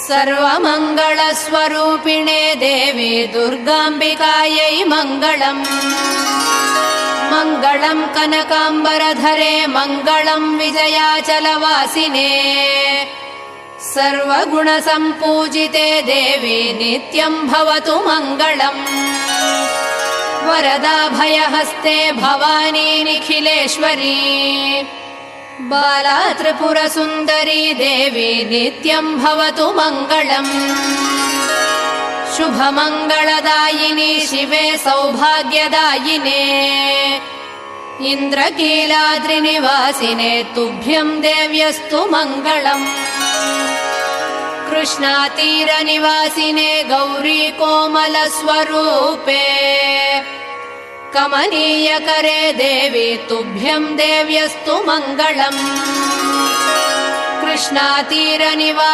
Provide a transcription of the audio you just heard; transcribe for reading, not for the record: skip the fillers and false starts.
सर्वमङ्गलस्वरूपिणे देवी दुर्गाम्बिकायै मङ्गलम्। मङ्गलम् कनकाम्बरधरे मङ्गलम् विजयाचलवासिने सर्वगुणसम्पूजिते देवी नित्यम् भवतु मङ्गलम्। वरदाभयहस्ते भवानी निखिलेश्वरी बाला त्रिपुरसुन्दरी देवी नित्यम् भवतु मङ्गलम्। शुभमङ्गलदायिनी शिवे सौभाग्यदायिने इन्द्रकीलाद्रिनिवासिने तुभ्यम् देव्यस्तु मङ्गलम्। कृष्णातीरनिवासिने गौरी कोमलस्वरूपे कमनीयकरे देवी तुभ्यम् देव्यस्तु मङ्गलम्। कृष्णातीरनिवासिने